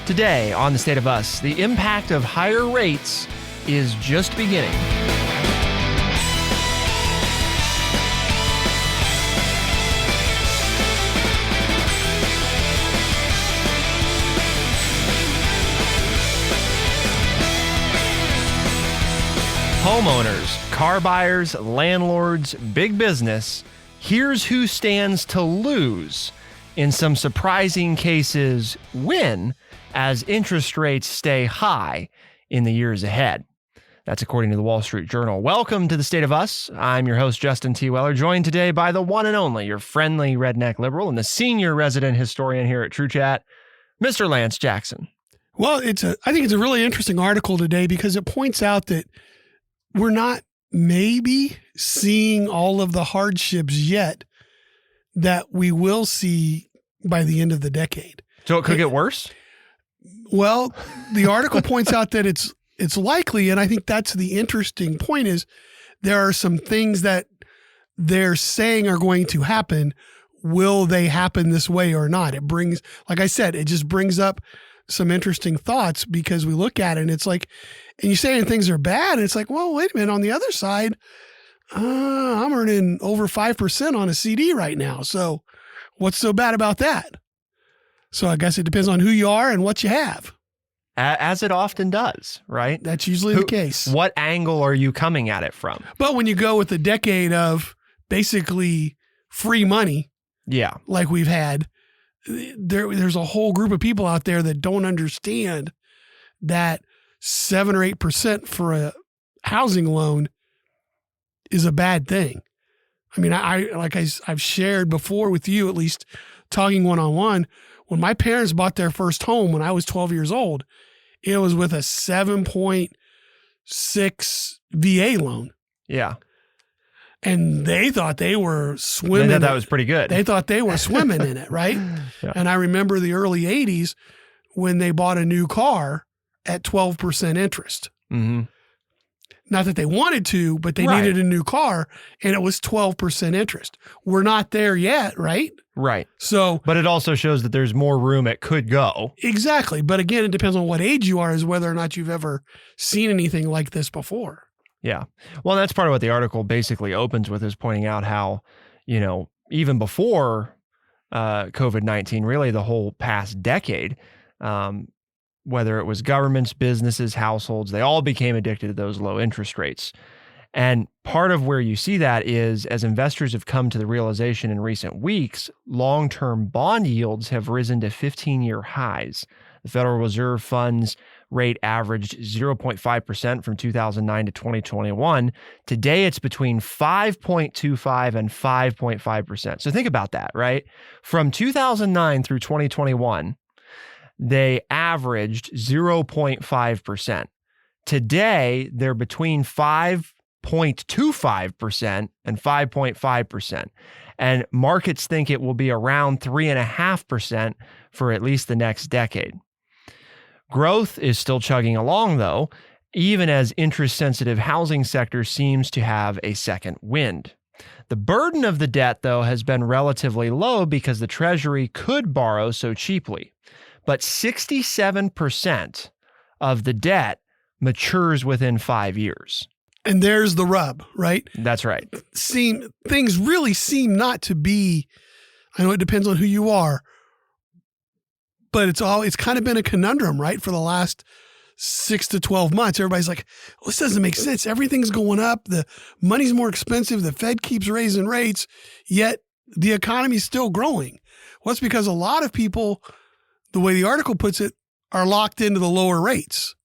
Today on The State of Us, the impact of higher rates is just beginning. Homeowners, car buyers, landlords, big business, here's who stands to lose. In some surprising cases, win as interest rates stay high in the years ahead. That's according to the Wall Street Journal. Welcome to The State of Us. I'm your host, Justin T. Weller, joined today by the one and only, your friendly redneck liberal and the senior resident historian here at True Chat, Mr. Lance Jackson. Well, I think it's a really interesting article today because it points out that we're not maybe seeing all of the hardships yet that we will see by the end of the decade. So it could get worse? Well, the article points out that it's likely, and I think that's the interesting point is there are some things that they're saying are going to happen. Will they happen this way or not? It brings, like I said, it just brings up some interesting thoughts because we look at it and it's like, and you say things are bad, and it's like, well, wait a minute. On the other side, I'm earning over 5% on a CD right now. So what's so bad about that? So I guess it depends on who you are and what you have. As it often does, right? That's usually the case. What angle are you coming at it from? But when you go with a decade of basically free money, like we've had, there's a whole group of people out there that don't understand that 7 or 8% for a housing loan is a bad thing. I mean, I've shared before with you, at least talking one-on-one, when my parents bought their first home when I was 12 years old, it was with a 7.6 VA loan. Yeah. And they thought they were swimming. They thought that was pretty good. They thought they were swimming in it, right? Yeah. And I remember the early 80s when they bought a new car at 12% interest. Mm-hmm. Not that they wanted to, but they needed a new car, and it was 12% interest. We're not there yet, right? Right. So, but it also shows that there's more room it could go. Exactly. But again, it depends on what age you are as whether or not you've ever seen anything like this before. Yeah. Well, that's part of what the article basically opens with, is pointing out how, even before COVID-19, really the whole past decade, whether it was governments, businesses, households, they all became addicted to those low interest rates. And part of where you see that is, as investors have come to the realization in recent weeks, long-term bond yields have risen to 15-year highs. The Federal Reserve Fund's rate averaged 0.5% from 2009 to 2021. Today, it's between 5.25 and 5.5%. So think about that, right? From 2009 through 2021, they averaged 0.5%. Today, they're between 5.25% and 5.5%. And markets think it will be around 3.5% for at least the next decade. Growth is still chugging along, though, even as interest-sensitive housing sector seems to have a second wind. The burden of the debt, though, has been relatively low because the Treasury could borrow so cheaply. But 67% of the debt matures within 5 years. And there's the rub, right? That's right. Things really seem not to be, I know it depends on who you are, but it's kind of been a conundrum, right? For the last 6 to 12 months, everybody's like, well, this doesn't make sense. Everything's going up. The money's more expensive. The Fed keeps raising rates, yet the economy's still growing. Well, it's because a lot of people, the way the article puts it, are locked into the lower rates.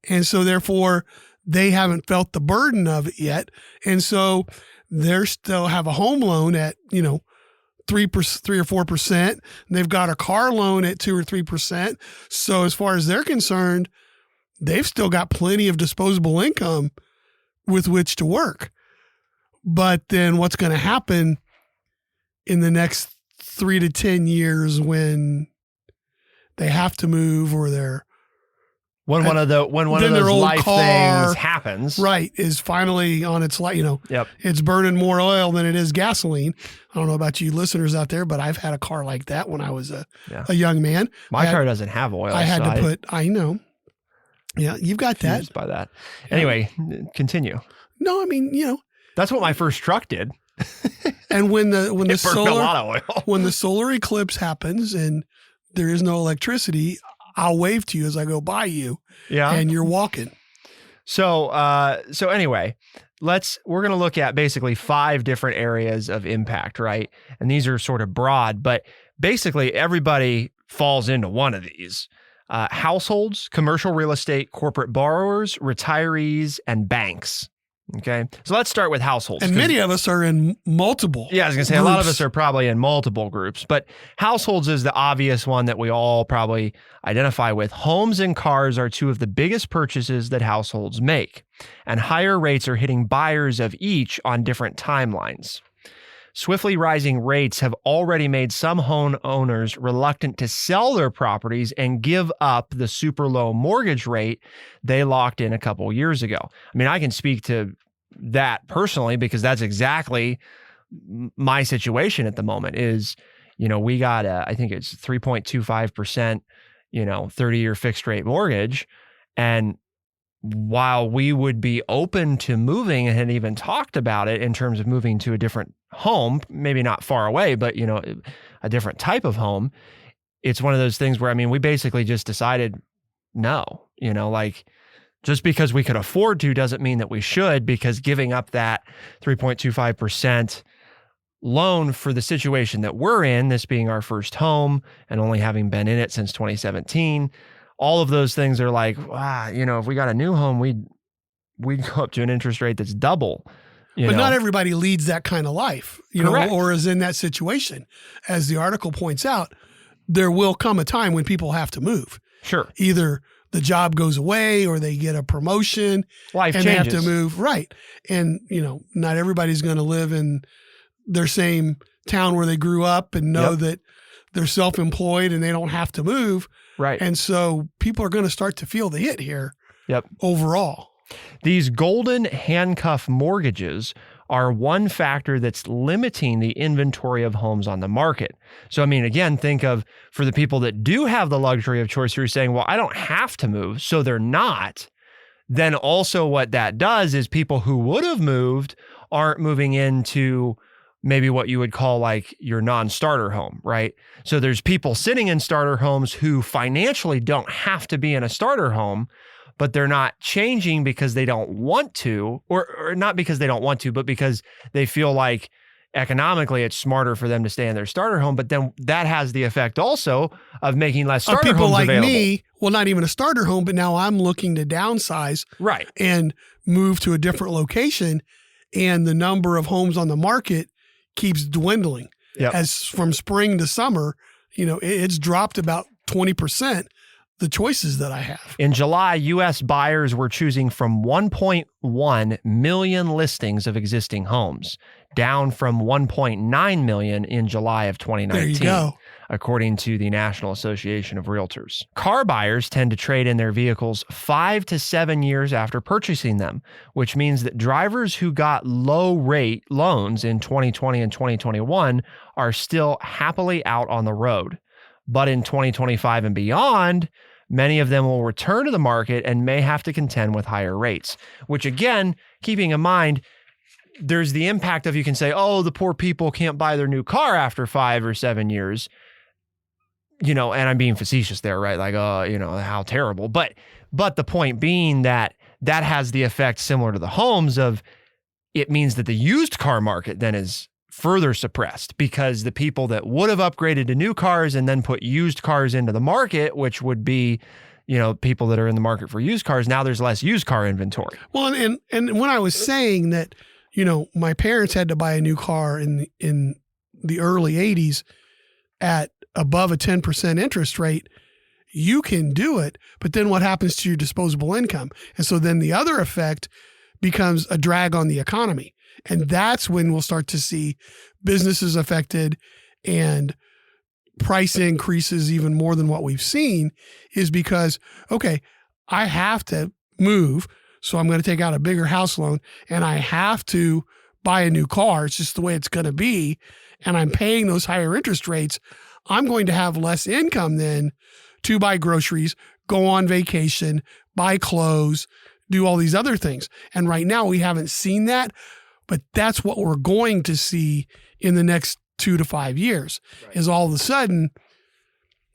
And so therefore they haven't felt the burden of it yet. And so they still have a home loan at, 3 or 4%. And they've got a car loan at 2 or 3%. So as far as they're concerned, they've still got plenty of disposable income with which to work. But then what's going to happen in the next 3 to 10 years when they have to move or they're when one of then their those old life car, things happens, right, is finally on its life. Yep. It's burning more oil than it is gasoline. I don't know about you listeners out there, but I've had a car like that when I was a young man. My car doesn't have oil. I had to put. I know. Yeah, you've got that. Confused by that. Anyway, continue. No, I mean, That's what my first truck did. and when the It burned a solar lot of oil. when the solar eclipse happens and there is no electricity, I'll wave to you as I go by you. Yeah. And you're walking. So anyway, we're going to look at basically 5 different areas of impact, right? And these are sort of broad, but basically everybody falls into one of these. Households, commercial real estate, corporate borrowers, retirees, and banks. Okay. So let's start with households. And many of us are in multiple. Yeah, I was going to say groups. a lot of us are probably in multiple groups, but households is the obvious one that we all probably identify with. Homes and cars are 2 of the biggest purchases that households make, and higher rates are hitting buyers of each on different timelines. Swiftly rising rates have already made some home owners reluctant to sell their properties and give up the super low mortgage rate they locked in a couple years ago. I mean, I can speak to that personally because that's exactly my situation at the moment is, we got I think it's 3.25%, 30-year fixed rate mortgage. And while we would be open to moving and had even talked about it in terms of moving to a different home, maybe not far away, but a different type of home, it's one of those things where, we basically just decided no, just because we could afford to doesn't mean that we should, because giving up that 3.25% loan for the situation that we're in, this being our first home and only having been in it since 2017, all of those things are like, wow, if we got a new home, we'd go up to an interest rate that's double. But not everybody leads that kind of life, Correct. Or is in that situation. As the article points out, there will come a time when people have to move. Sure. Either the job goes away or they get a promotion. Life and changes. They have to move. Right. And, not everybody's going to live in their same town where they grew up and know that they're self-employed and they don't have to move. Right. And so people are going to start to feel the hit here. Yep. Overall. These golden handcuff mortgages are one factor that's limiting the inventory of homes on the market. So, again, think of for the people that do have the luxury of choice, you're saying, well, I don't have to move, so they're not. Then also what that does is people who would have moved aren't moving into maybe what you would call like your non-starter home, right? So there's people sitting in starter homes who financially don't have to be in a starter home, but they're not changing because they don't want to, or not because they don't want to, but because they feel like economically it's smarter for them to stay in their starter home. But then that has the effect also of making less starter people homes like available. me, well, not even a starter home, but now I'm looking to downsize Right. and move to a different location. And the number of homes on the market keeps dwindling. Yep. As from spring to summer, it's dropped about 20%. The choices that I have. In July, U.S. buyers were choosing from 1.1 million listings of existing homes, down from 1.9 million in July of 2019. There you go. According to the National Association of Realtors. Car buyers tend to trade in their vehicles 5 to 7 years after purchasing them, which means that drivers who got low rate loans in 2020 and 2021 are still happily out on the road. But in 2025 and beyond, many of them will return to the market and may have to contend with higher rates, which again, keeping in mind, there's the impact of you can say, oh, the poor people can't buy their new car after 5 or 7 years, and I'm being facetious there, right? Like, how terrible. But the point being that has the effect similar to the homes of it means that the used car market then is further suppressed because the people that would have upgraded to new cars and then put used cars into the market, which would be, people that are in the market for used cars, now there's less used car inventory. Well, and when I was saying that, my parents had to buy a new car in the early 80s at above a 10% interest rate, you can do it, but then what happens to your disposable income? And so then the other effect becomes a drag on the economy. And that's when we'll start to see businesses affected and price increases even more than what we've seen is because, okay, I have to move, so I'm going to take out a bigger house loan, and I have to buy a new car. It's just the way it's going to be, and I'm paying those higher interest rates. I'm going to have less income then to buy groceries, go on vacation, buy clothes, do all these other things. And right now we haven't seen that, but that's what we're going to see in the next 2 to 5 years, right? Is all of a sudden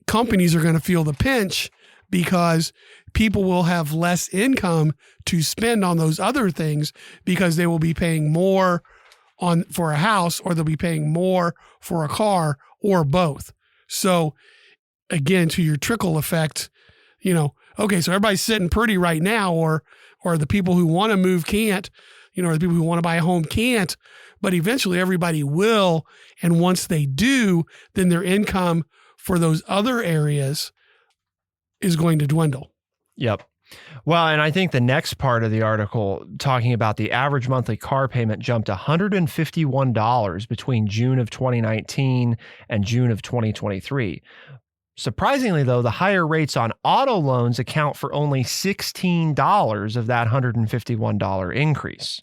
companies are going to feel the pinch because people will have less income to spend on those other things because they will be paying more for a house, or they'll be paying more for a car, or both. So again, to your trickle effect, okay, so everybody's sitting pretty right now, or the people who want to move can't, or the people who want to buy a home can't, but eventually everybody will. And once they do, then their income for those other areas is going to dwindle. Yep. Well, and I think the next part of the article talking about the average monthly car payment jumped $151 between June of 2019 and June of 2023. Surprisingly, though, the higher rates on auto loans account for only $16 of that $151 increase,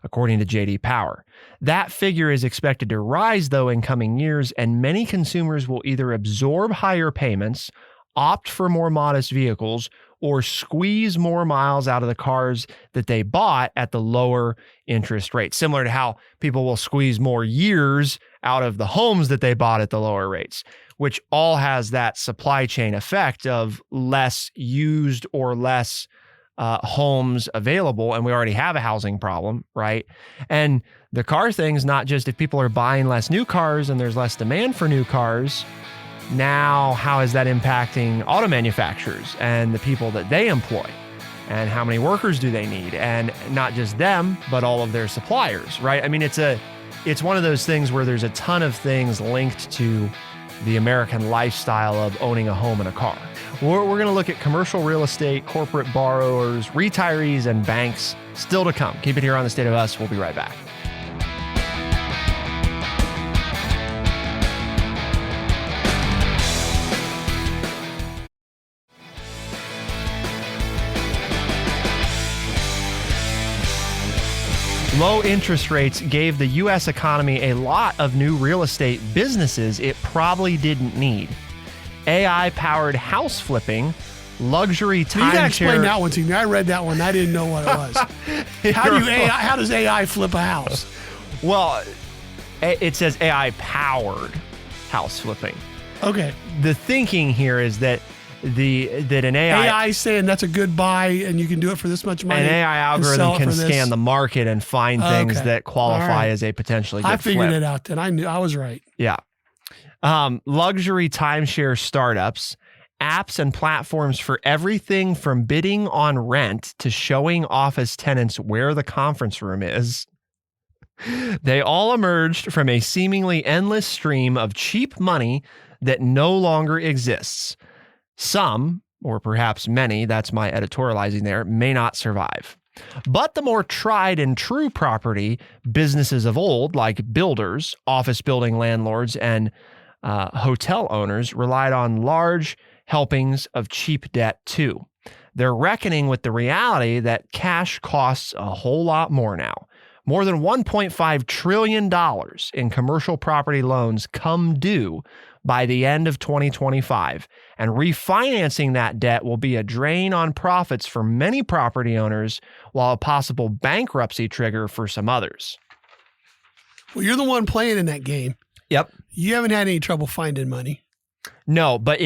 according to J.D. Power. That figure is expected to rise, though, in coming years, and many consumers will either absorb higher payments, opt for more modest vehicles, or squeeze more miles out of the cars that they bought at the lower interest rate, similar to how people will squeeze more years out of the homes that they bought at the lower rates, which all has that supply chain effect of less used or less homes available. And we already have a housing problem, right? And the car thing is not just if people are buying less new cars and there's less demand for new cars. Now, how is that impacting auto manufacturers and the people that they employ? And how many workers do they need? And not just them, but all of their suppliers, right? I mean, it's one of those things where there's a ton of things linked to the American lifestyle of owning a home and a car. We're going to look at commercial real estate, corporate borrowers, retirees, and banks still to come. Keep it here on The State of Us. We'll be right back. Low interest rates gave the U.S. economy a lot of new real estate businesses it probably didn't need. AI-powered house flipping, luxury timeshare. You gotta explain that one to me. I read that one. I didn't know what it was. How does AI flip a house? Well, it says AI-powered house flipping. Okay. The thinking here is that an AI saying that's a good buy and you can do it for this much money. An AI algorithm can scan the market and find things that qualify as a potentially good flip. I figured it out then. I knew I was right. Yeah. Luxury timeshare startups, apps and platforms for everything from bidding on rent to showing office tenants where the conference room is. They all emerged from a seemingly endless stream of cheap money that no longer exists. Some, or perhaps many, that's my editorializing there, may not survive. But the more tried and true property businesses of old, like builders, office building landlords, and hotel owners, relied on large helpings of cheap debt too. They're reckoning with the reality that cash costs a whole lot more now. More than $1.5 trillion in commercial property loans come due by the end of 2025, and refinancing that debt will be a drain on profits for many property owners, while a possible bankruptcy trigger for some others. Well, you're the one playing in that game. Yep. You haven't had any trouble finding money. No, but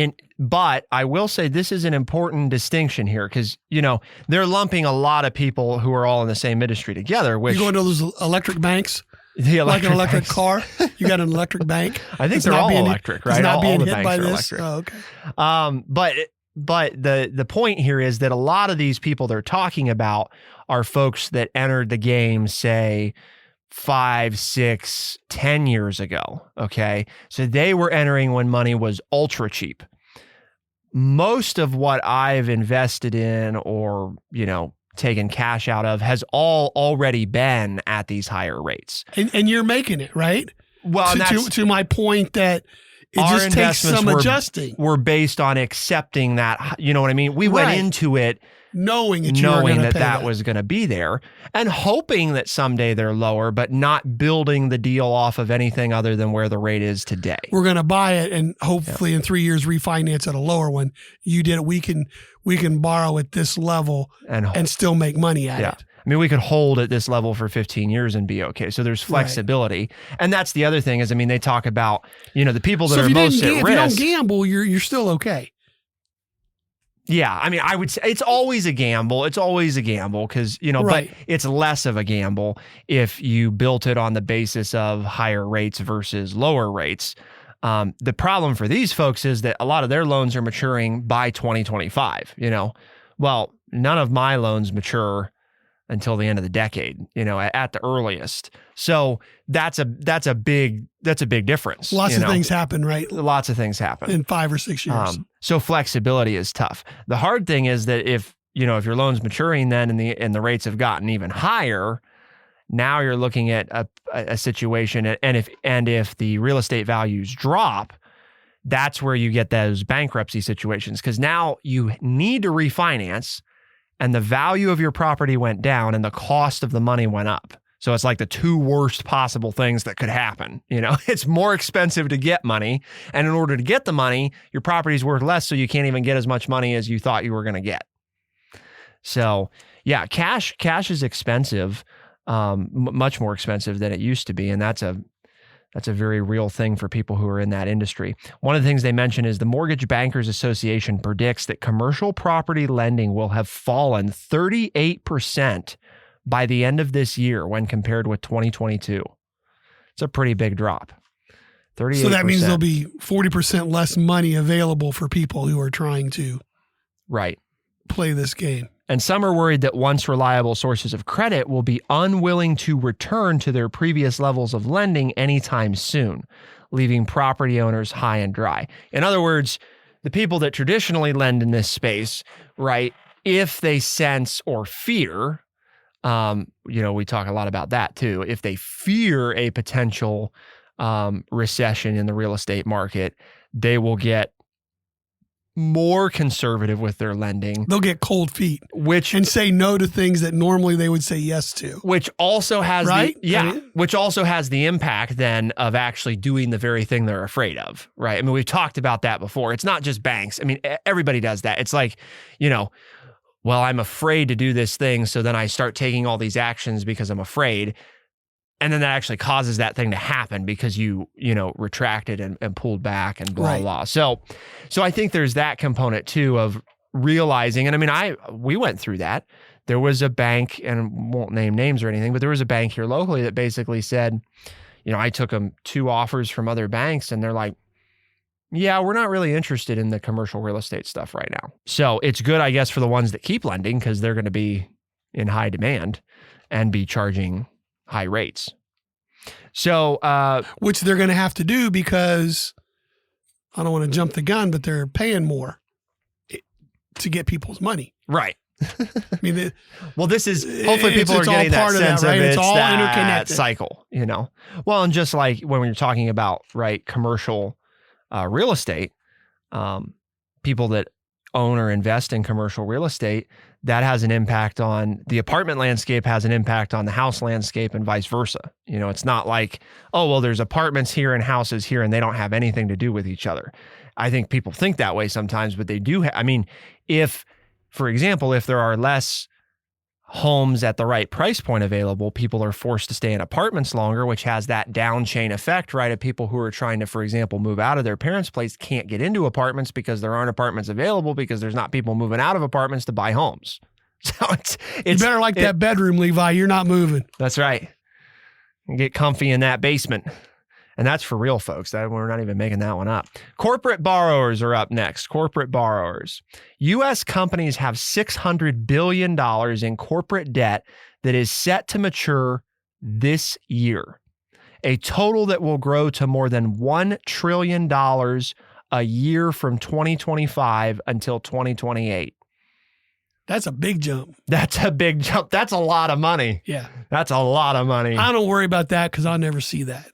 I will say this is an important distinction here because, they're lumping a lot of people who are all in the same industry together. Which, you going to those electric banks? Like an electric car? You got an electric bank? I think they're all electric, right? It's not being all the hit banks by are this? electric. Oh, okay. But the point here is that a lot of these people they're talking about are folks that entered the game, say, 5, 6, 10 years ago. Okay. So they were entering when money was ultra cheap. Most of what I've invested in or, taken cash out of has all already been at these higher rates. And you're making it, right? Well, to my point that It Our just takes investments some adjusting. were based on accepting that, you know what I mean? We went Right. into it knowing that that was going to be there and hoping that someday they're lower, but not building the deal off of anything other than where the rate is today. We're going to buy it and hopefully in 3 years refinance at a lower one. You did it. We can borrow at this level and still make money at it. I mean, we could hold at this level for 15 years and be okay. So there's flexibility. Right. And that's the other thing is, I mean, they talk about, you know, the people that are most at risk. If you don't gamble, you're still okay. Yeah. I mean, I would say it's always a gamble. It's always a gamble because, you know, but it's less of a gamble if you built it on the basis of higher rates versus lower rates. The problem for these folks is that a lot of their loans are maturing by 2025, you know. Well, none of my loans mature until the end of the decade, you know, at the earliest. So that's a big difference. Lots of things happen, right? Lots of things happen in 5 or 6 years. So flexibility is tough. The hard thing is that if your loan's maturing then and the rates have gotten even higher, now you're looking at a situation and if the real estate values drop, that's where you get those bankruptcy situations because now you need to refinance and the value of your property went down and the cost of the money went up. So it's like the two worst possible things that could happen. You know, it's more expensive to get money. And in order to get the money, your property's worth less. So you can't even get as much money as you thought you were going to get. So yeah, cash is expensive, much more expensive than it used to be. And that's a very real thing for people who are in that industry. One of the things they mention is the Mortgage Bankers Association predicts that commercial property lending will have fallen 38% by the end of this year when compared with 2022. It's a pretty big drop. 38%. So that means there'll be 40% less money available for people who are trying to play this game. And some are worried that once reliable sources of credit will be unwilling to return to their previous levels of lending anytime soon, leaving property owners high and dry. In other words, the people that traditionally lend in this space, right, if they sense or fear, we talk a lot about that too, if they fear a potential recession in the real estate market, they will get more conservative with their lending. They'll get cold feet, and say no to things that normally they would say yes to. Which also has which also has the impact then of actually doing the very thing they're afraid of, right? I mean, we've talked about that before. It's not just banks. I mean, everybody does that. It's like, well, I'm afraid to do this thing, so then I start taking all these actions because I'm afraid. And then that actually causes that thing to happen because you retracted and pulled back and blah, blah. So I think there's that component too of realizing, and I mean, we went through that. There was a bank, and won't name names or anything, but there was a bank here locally that basically said, I took them 2 offers from other banks and they're like, yeah, we're not really interested in the commercial real estate stuff right now. So it's good, I guess, for the ones that keep lending because they're going to be in high demand and be charging high rates. So, which they're going to have to do because I don't want to jump the gun, but they're paying more to get people's money. Right. I mean, this is hopefully people are getting that sense of it's all that interconnected cycle, Well, and just like when you're talking about commercial real estate, people that own or invest in commercial real estate, that has an impact on the apartment landscape, has an impact on the house landscape and vice versa. It's not like, oh, well, there's apartments here and houses here and they don't have anything to do with each other. I think people think that way sometimes, but they do. For example, if there are less homes at the right price point available, people are forced to stay in apartments longer, which has that down chain effect, right? Of people who are trying to, for example, move out of their parents' place can't get into apartments because there aren't apartments available because there's not people moving out of apartments to buy homes. So it's you better like that bedroom, Levi. You're not moving. That's right. And get comfy in that basement. And that's for real, folks. We're not even making that one up. Corporate borrowers are up next. Corporate borrowers. U.S. companies have $600 billion in corporate debt that is set to mature this year, a total that will grow to more than $1 trillion a year from 2025 until 2028. That's a big jump. That's a big jump. That's a lot of money. Yeah. That's a lot of money. I don't worry about that because I'll never see that.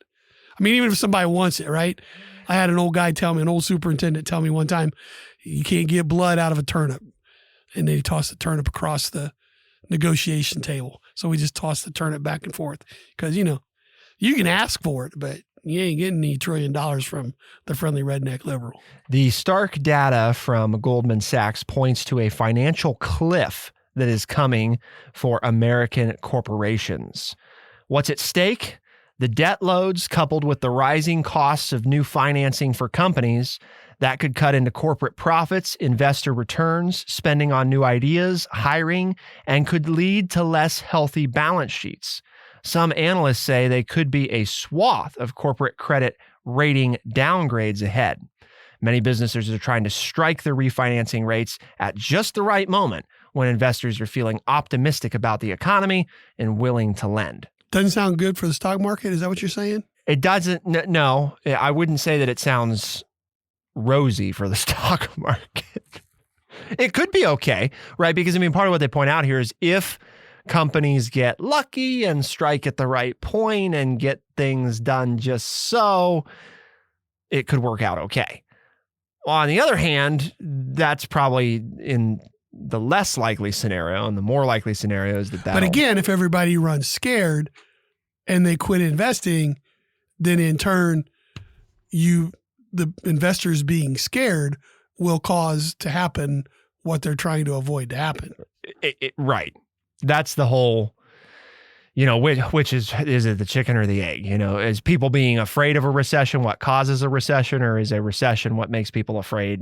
I mean, even if somebody wants it, right? I had an old superintendent tell me one time, you can't get blood out of a turnip. And then he tossed the turnip across the negotiation table. So we just tossed the turnip back and forth because, you can ask for it, but you ain't getting any $1 trillion from the friendly redneck liberal. The stark data from Goldman Sachs points to a financial cliff that is coming for American corporations. What's at stake? The debt loads coupled with the rising costs of new financing for companies that could cut into corporate profits, investor returns, spending on new ideas, hiring, and could lead to less healthy balance sheets. Some analysts say they could be a swath of corporate credit rating downgrades ahead. Many businesses are trying to strike their refinancing rates at just the right moment when investors are feeling optimistic about the economy and willing to lend. Doesn't sound good for the stock market. Is that what you're saying? It doesn't. No, I wouldn't say that it sounds rosy for the stock market. It could be okay, right? Because part of what they point out here is if companies get lucky and strike at the right point and get things done just so, it could work out okay. On the other hand, that's probably in the less likely scenario, and the more likely scenario is that. But again, if everybody runs scared and they quit investing, then in turn, the investors being scared will cause to happen what they're trying to avoid to happen. Right. That's the whole, which is it the chicken or the egg? Is people being afraid of a recession what causes a recession, or is a recession what makes people afraid?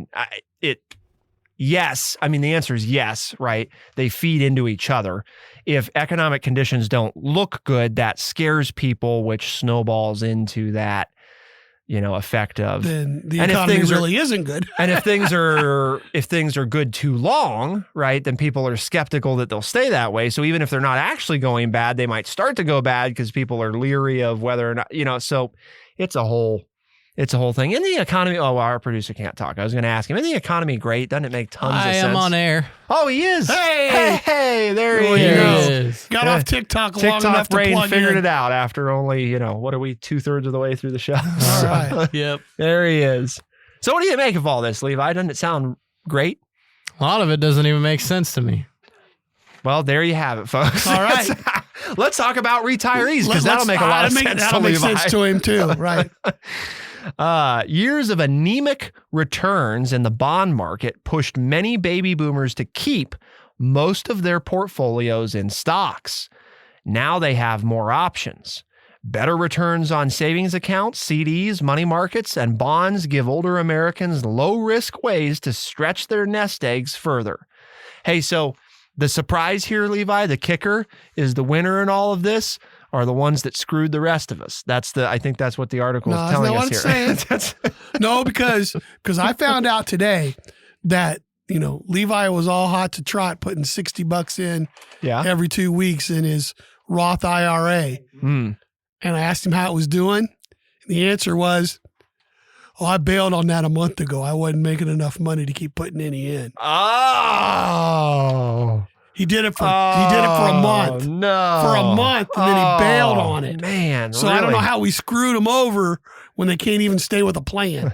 Yes. The answer is yes, right? They feed into each other. If economic conditions don't look good, that scares people, which snowballs into that, effect of. Then the economy really isn't good. And if things are good too long, right, then people are skeptical that they'll stay that way. So even if they're not actually going bad, they might start to go bad because people are leery of whether or not, so it's a whole thing. In the economy, our producer can't talk. I was going to ask him, in the economy great? Doesn't it make tons of sense? I am on air. Oh, he is. Hey, there he is. Got off TikTok long enough to brain plug figured in. it out after only, what are we, 2/3 of the way through the show? All right. Yep. There he is. So what do you make of all this, Levi? Doesn't it sound great? A lot of it doesn't even make sense to me. Well, there you have it, folks. All right. Let's talk about retirees, because that'll make a lot of sense to That'll make Levi. sense to him too, right? Years of anemic returns in the bond market pushed many baby boomers to keep most of their portfolios in stocks. Now they have more options. Better returns on savings accounts, CDs, money markets, and bonds give older Americans low-risk ways to stretch their nest eggs further. Hey, so the surprise here, Levi, the kicker, is the winner in all of this are the ones that screwed the rest of us. I think that's what the article is telling us here. No, because I found out today that, Levi was all hot to trot putting $60 in every 2 weeks in his Roth IRA. Mm. And I asked him how it was doing. The answer was, I bailed on that a month ago. I wasn't making enough money to keep putting any in. Oh. He did it for a month. No. For a month, and then he bailed on it. Man, so really? I don't know how we screwed him over when they can't even stay with a plan.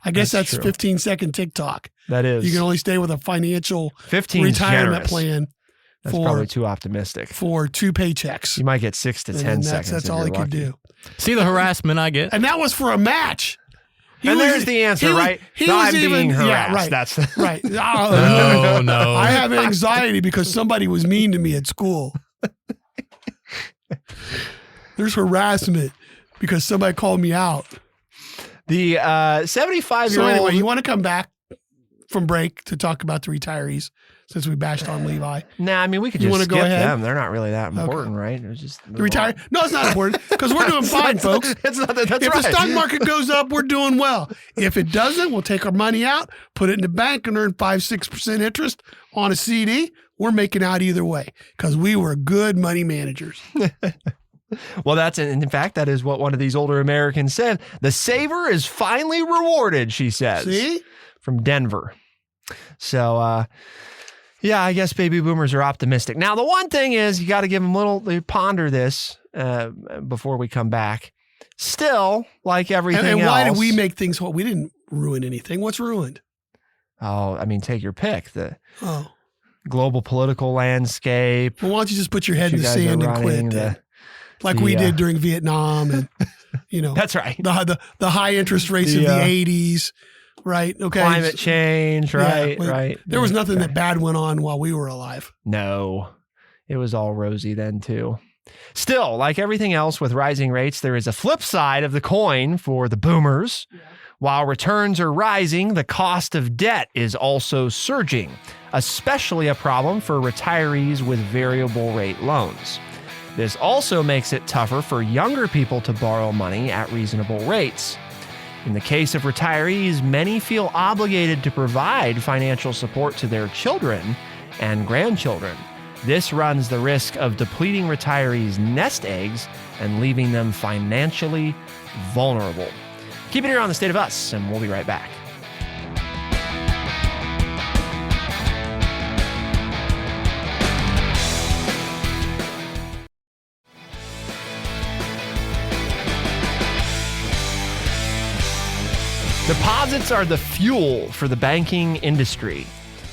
I guess that's 15-second TikTok. That is. You can only stay with a financial 15 retirement generous. plan. That's probably too optimistic. For 2 paychecks. You might get 6 to 10 seconds. That's all he could do. See the harassment I get? And that was for a match. There's the answer, right? I'm being harassed. Yeah, right. That's right. No. I have anxiety because somebody was mean to me at school. There's harassment because somebody called me out. The 75-year-old. So anyway, you want to come back from break to talk about the retirees since we bashed on Levi? Nah, we could just skip go ahead? them. They're not really that important, right? It was just the retire. No, it's not important because we're doing fine, folks. It's not that's if right. the stock market goes up, we're doing well. If it doesn't, we'll take our money out, put it in the bank, and earn 5-6% interest on a CD. We're making out either way because we were good money managers. Well, in fact, that is what one of these older Americans said. The saver is finally rewarded, she says. See? From Denver. So, yeah, I guess baby boomers are optimistic. Now, the one thing is you got to give them ponder this before we come back. Still, like everything And else. why did we make things? We didn't ruin anything. What's ruined? Oh, I mean, take your pick. The Oh, global political landscape. well, why don't you just put your head in you the guys are sand and quit running, then? Like we did during Vietnam, and That's right. the high interest rates of the 80s, right? Okay, Climate change, right? Yeah, right. There was nothing that bad went on while we were alive. No, it was all rosy then too. Still, like everything else with rising rates, there is a flip side of the coin for the boomers. Yeah. While returns are rising, the cost of debt is also surging, especially a problem for retirees with variable rate loans. This also makes it tougher for younger people to borrow money at reasonable rates. In the case of retirees, many feel obligated to provide financial support to their children and grandchildren. This runs the risk of depleting retirees' nest eggs and leaving them financially vulnerable. Keep it here on The State of Us, and we'll be right back. Deposits are the fuel for the banking industry.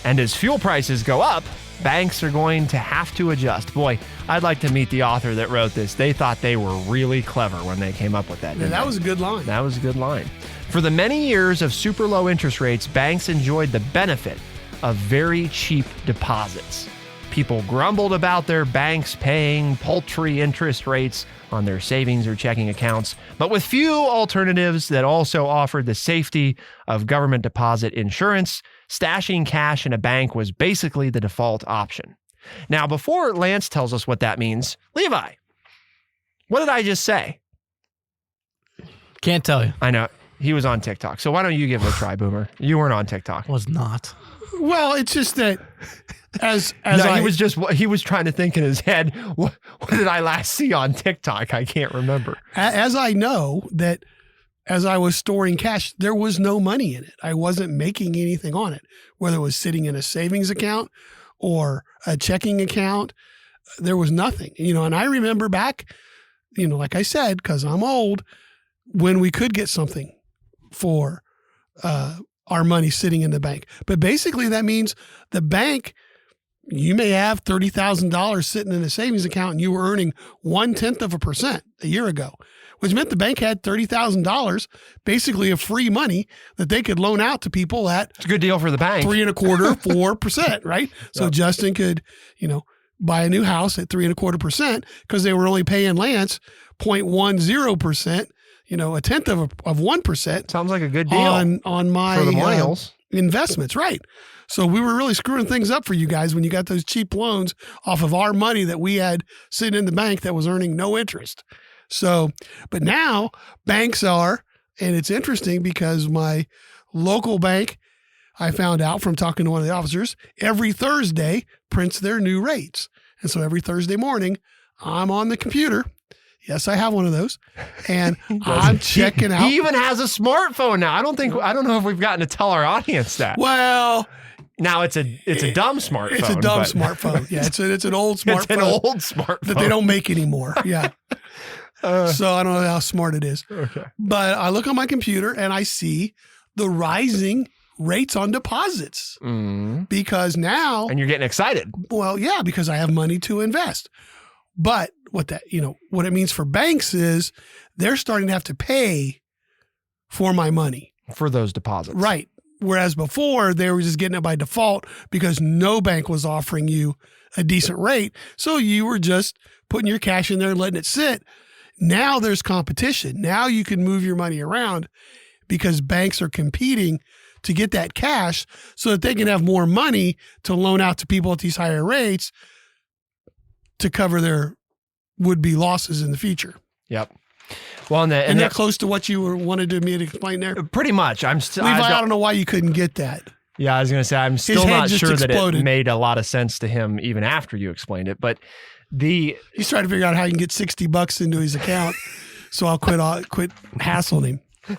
And as fuel prices go up, banks are going to have to adjust. Boy, I'd like to meet the author that wrote this. They thought they were really clever when they came up with that. Yeah, that was a good line. That was a good line. For the many years of super low interest rates, banks enjoyed the benefit of very cheap deposits. People grumbled about their banks paying paltry interest rates on their savings or checking accounts, but with few alternatives that also offered the safety of government deposit insurance, stashing cash in a bank was basically the default option. Now, before Lance tells us what that means, Levi, what did I just say? Can't tell you. I know. He was on TikTok. So why don't you give it a try, Boomer? You weren't on TikTok. Was not. Well, it's just that he was trying to think in his head, what did I last see on TikTok? I can't remember. As I know that as I was storing cash, there was no money in it. I wasn't making anything on it, whether it was sitting in a savings account or a checking account. There was nothing, and I remember back, like I said, because I'm old, when we could get something for our money sitting in the bank. But basically that means the bank, you may have $30,000 sitting in a savings account and you were earning 0.1% a year ago, which meant the bank had $30,000 basically of free money that they could loan out to people at it's a good deal for the bank. 3.25%, 4%, right? So Yep. Justin could, buy a new house at 3.25% because they were only paying Lance 0.10%, a tenth of 1%. Sounds like a good deal on my for the millennials. Investments, right? So we were really screwing things up for you guys when you got those cheap loans off of our money that we had sitting in the bank that was earning no interest. So, but now banks are, and it's interesting because my local bank, I found out from talking to one of the officers, every Thursday prints their new rates. And so every Thursday morning, I'm on the computer. Yes, I have one of those. And I'm checking out. He even has a smartphone now. I don't know if we've gotten to tell our audience that. Well, now it's a dumb smartphone. it's a dumb smartphone. Yeah, it's an old smartphone. It's an old smartphone that they don't make anymore. Yeah. So I don't know how smart it is. Okay. But I look on my computer and I see the rising rates on deposits because now. And you're getting excited. Well, yeah, because I have money to invest. But what it means for banks is they're starting to have to pay for my money. For those deposits. Right. Whereas before they were just getting it by default because no bank was offering you a decent rate. So you were just putting your cash in there and letting it sit. Now there's competition. Now you can move your money around because banks are competing to get that cash so that they can have more money to loan out to people at these higher rates to cover their would-be losses in the future. Yep. Well, and that close to what you wanted me to explain there? Pretty much. I'm still. Levi, I don't know why you couldn't get that. Yeah, I was going to say I'm still not sure exploded. That it made a lot of sense to him even after you explained it. But he's trying to figure out how he can get $60 into his account, so I'll quit hassling him.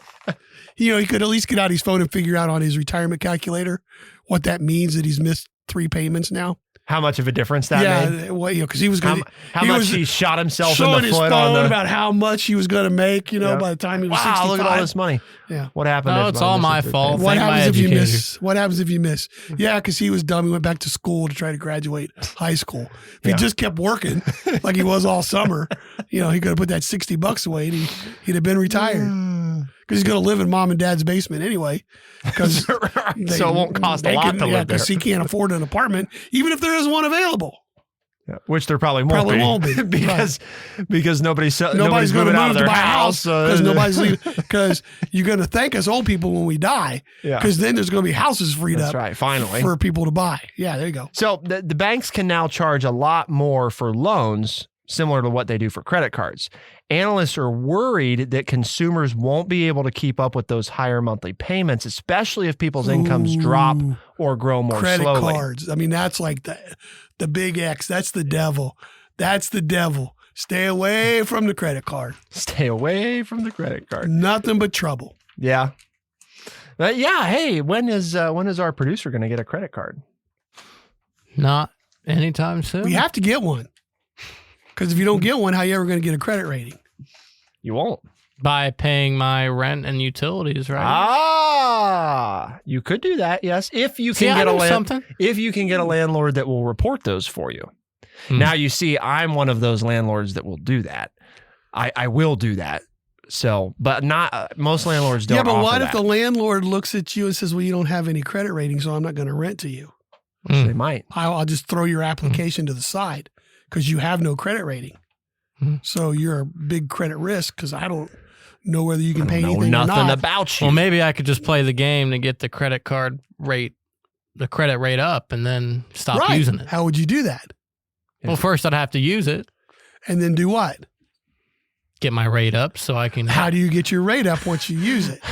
He could at least get out his phone and figure out on his retirement calculator what that means that he's missed 3 payments now. How much of a difference that made? Well, because he was going to. How much he shot himself in showing the his foot phone about how much he was going to make. By the time he was 65. Look at all this money. Yeah. What happened? No, it's all my fault. What Thank my happens if you educators. miss? What happens if you miss? Yeah, because he was dumb. He went back to school to try to graduate high school. If he just kept working like he was all summer, he could have put that $60 away and he'd have been retired. Because he's going to live in mom and dad's basement anyway. Because so it won't cost a lot to live there. Because he can't afford an apartment, even if there is one available. Yeah, which there probably won't be because nobody's going to move out of their to buy a house because nobody's leaving. Because you're going to thank us old people when we die. Because then there's going to be houses freed up. That's right. Finally, for people to buy. Yeah, there you go. So the banks can now charge a lot more for loans, similar to what they do for credit cards. Analysts are worried that consumers won't be able to keep up with those higher monthly payments, especially if people's incomes drop or grow more slowly. Credit cards. I mean, that's like the big X. That's the devil. That's the devil. Stay away from the credit card. Stay away from the credit card. Nothing but trouble. Yeah. But hey, when is our producer going to get a credit card? Not anytime soon. We have to get one. Because if you don't get one, how are you ever going to get a credit rating? You won't. By paying my rent and utilities, right? You could do that, yes. If you can if you can get a landlord that will report those for you. Now you see, I'm one of those landlords that will do that. I will do that. So, but not most landlords don't. Yeah, but offer what that. if the landlord looks at you and says, "Well, you don't have any credit rating, so I'm not going to rent to you." They might. I'll just throw your application to the side because you have no credit rating. So you're a big credit risk because I don't know whether you can pay anything or not. Nothing about you. Well, maybe I could just play the game to get the credit rate up and then stop using it. How would you do that? Well, first I'd have to use it. And then do what? Get my rate up so I can. How do you get your rate up once you use it?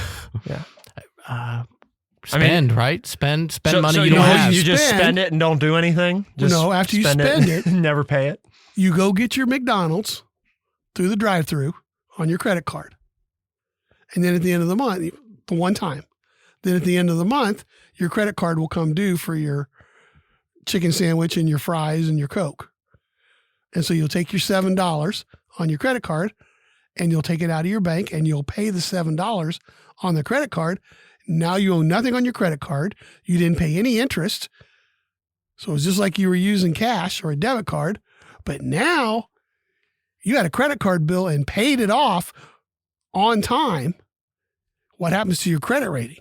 Spend money so you don't have. You just spend it and don't do anything? Just no, after you spend it, never pay it. You go get your McDonald's through the drive-thru on your credit card. And then at the end of the month, the one time, then at the end of the month, your credit card will come due for your chicken sandwich and your fries and your Coke. And so you'll take your $7 on your credit card and you'll take it out of your bank and you'll pay the $7 on the credit card. Now you owe nothing on your credit card. You didn't pay any interest. So it's just like you were using cash or a debit card. But now you had a credit card bill and paid it off on time. What happens to your credit rating?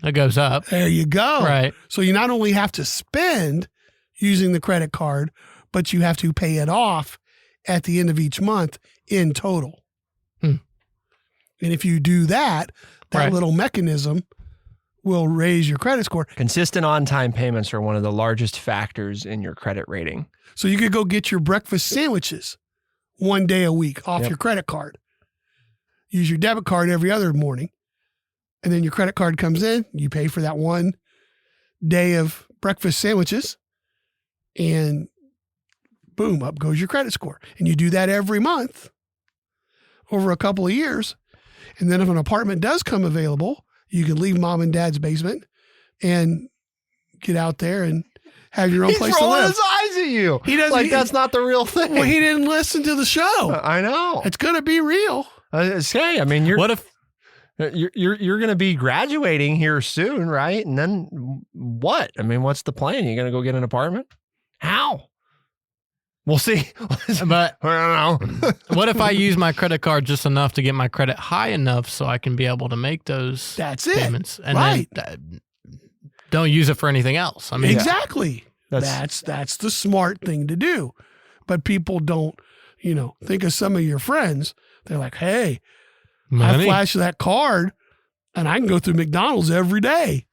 It goes up. There you go. Right. So you not only have to spend using the credit card, but you have to pay it off at the end of each month in total. And if you do that little mechanism will raise your credit score. Consistent on-time payments are one of the largest factors in your credit rating. So you could go get your breakfast sandwiches one day a week off your credit card. Use your debit card every other morning. And then your credit card comes in. You pay for that one day of breakfast sandwiches. And boom, up goes your credit score. And you do that every month over a couple of years. And then if an apartment does come available, you can leave mom and dad's basement and get out there and have your own place to live. He's rolling his eyes at you. He doesn't. That's not the real thing. Well, he didn't listen to the show. I know. It's going to be real. I mean, you're going to be graduating here soon, right? And then what? I mean, what's the plan? You going to go get an apartment? How? We'll see. But I don't know. What if I use my credit card just enough to get my credit high enough so I can be able to make those payments? And then don't use it for anything else. I mean, exactly. That's the smart thing to do. But people don't, think of some of your friends. They're like, hey, I flash that card and I can go through McDonald's every day.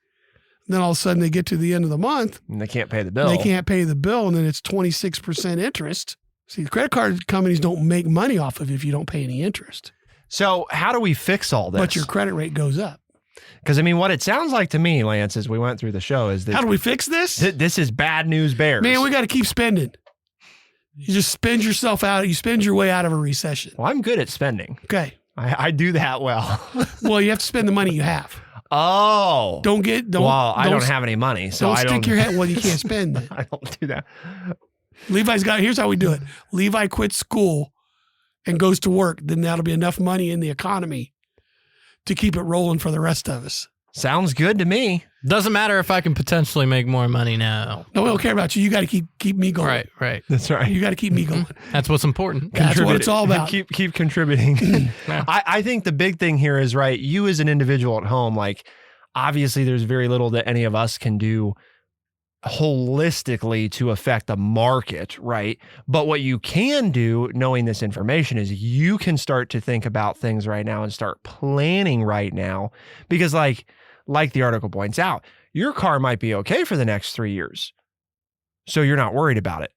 And then all of a sudden they get to the end of the month. And they can't pay the bill. They can't pay the bill. And then it's 26% interest. See, the credit card companies don't make money off of it if you don't pay any interest. So how do we fix all this? But your credit rate goes up. Because, I mean, what it sounds like to me, Lance, as we went through the show is that... How do we fix this? This is bad news bears. Man, we got to keep spending. You just spend yourself out. You spend your way out of a recession. Well, I'm good at spending. Okay. I do that well. Well, you have to spend the money you have. Oh. Don't. Well, I don't have any money, so I don't. Stick your head. Well, you can't spend it. I don't do that. Here's how we do it. Levi quits school and goes to work. Then that'll be enough money in the economy to keep it rolling for the rest of us. Sounds good to me. Doesn't matter if I can potentially make more money now. No, we don't care about you. You got to keep me going. Right. That's right. You got to keep me going. That's what's important. That's what it's all about. Keep contributing. Yeah. I think the big thing here is, right, you as an individual at home, like, obviously there's very little that any of us can do holistically to affect the market, right? But what you can do, knowing this information, is you can start to think about things right now and start planning right now. Because like the article points out, your car might be okay for the next 3 years. So you're not worried about it.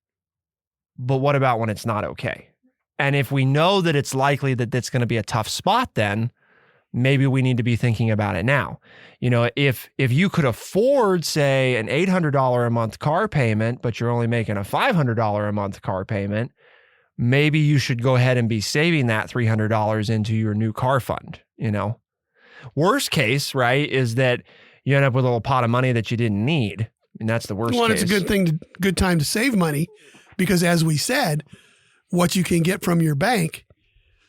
But what about when it's not okay? And if we know that it's likely that that's going to be a tough spot, then maybe we need to be thinking about it now. You know, if you could afford, say, an $800 a month car payment, but you're only making a $500 a month car payment, maybe you should go ahead and be saving that $300 into your new car fund, you know? Worst case, right, is that you end up with a little pot of money that you didn't need. And that's the worst case. Well, it's a good time to save money because, as we said, what you can get from your bank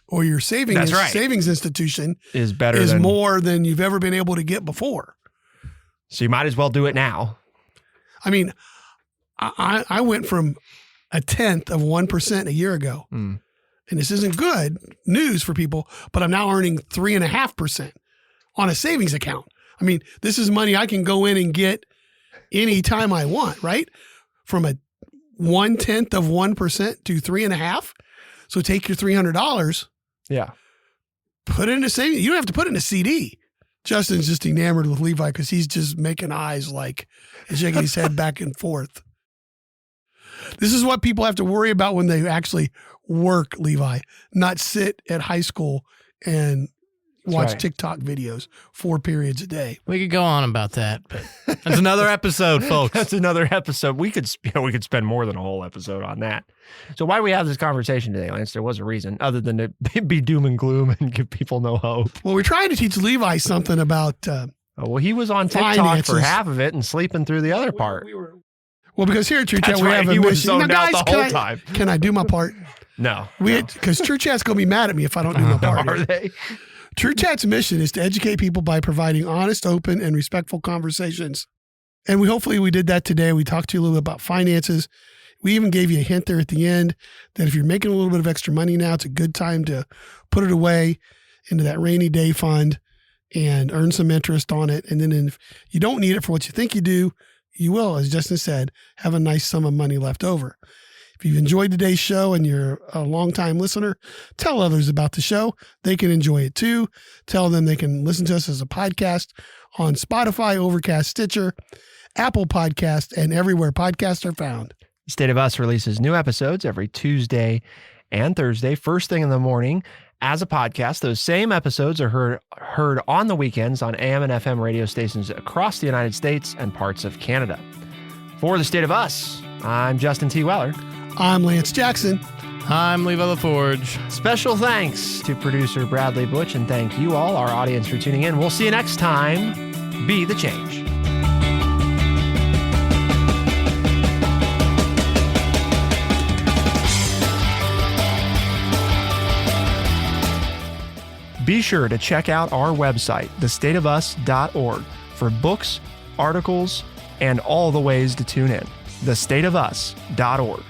or your savings institution is more than you've ever been able to get before. So you might as well do it now. I mean, I went from 0.1% a year ago, and this isn't good news for people, but I'm now earning 3.5% on a savings account. I mean, this is money I can go in and get anytime I want, right? From a 0.1% to 3.5%. So take your $300. Yeah. Put it in a savings. You don't have to put it in a CD. Justin's just enamored with Levi because he's just making eyes like and shaking his head back and forth. This is what people have to worry about when they actually work, Levi, not sit at high school and watch TikTok videos 4 periods a day. We could go on about that, but that's another episode, folks. That's another episode. We could spend more than a whole episode on that. So why do we have this conversation today, Lance? There was a reason other than to be doom and gloom and give people no hope. Well, we're trying to teach Levi something about he was on TikTok finances. for half of it and sleeping through the other part. Well, because here at True Chat, we have a he was mission. zoned out the whole time. Can I do my part? No. Because True Chat's going to be mad at me if I don't do my part. Are they? True Chat's mission is to educate people by providing honest, open, and respectful conversations. And hopefully we did that today. We talked to you a little bit about finances. We even gave you a hint there at the end that if you're making a little bit of extra money now, it's a good time to put it away into that rainy day fund and earn some interest on it. And then if you don't need it for what you think you do, you will, as Justin said, have a nice sum of money left over. If you've enjoyed today's show and you're a longtime listener, tell others about the show. They can enjoy it too. Tell them they can listen to us as a podcast on Spotify, Overcast, Stitcher, Apple Podcast, and everywhere podcasts are found. State of Us releases new episodes every Tuesday and Thursday, first thing in the morning as a podcast. Those same episodes are heard on the weekends on AM and FM radio stations across the United States and parts of Canada. For the State of Us, I'm Justin T. Weller. I'm Lance Jackson. I'm Levi LaForge. Special thanks to producer Bradley Butch, and thank you all, our audience, for tuning in. We'll see you next time. Be the change. Be sure to check out our website, thestateofus.org, for books, articles, and all the ways to tune in. thestateofus.org.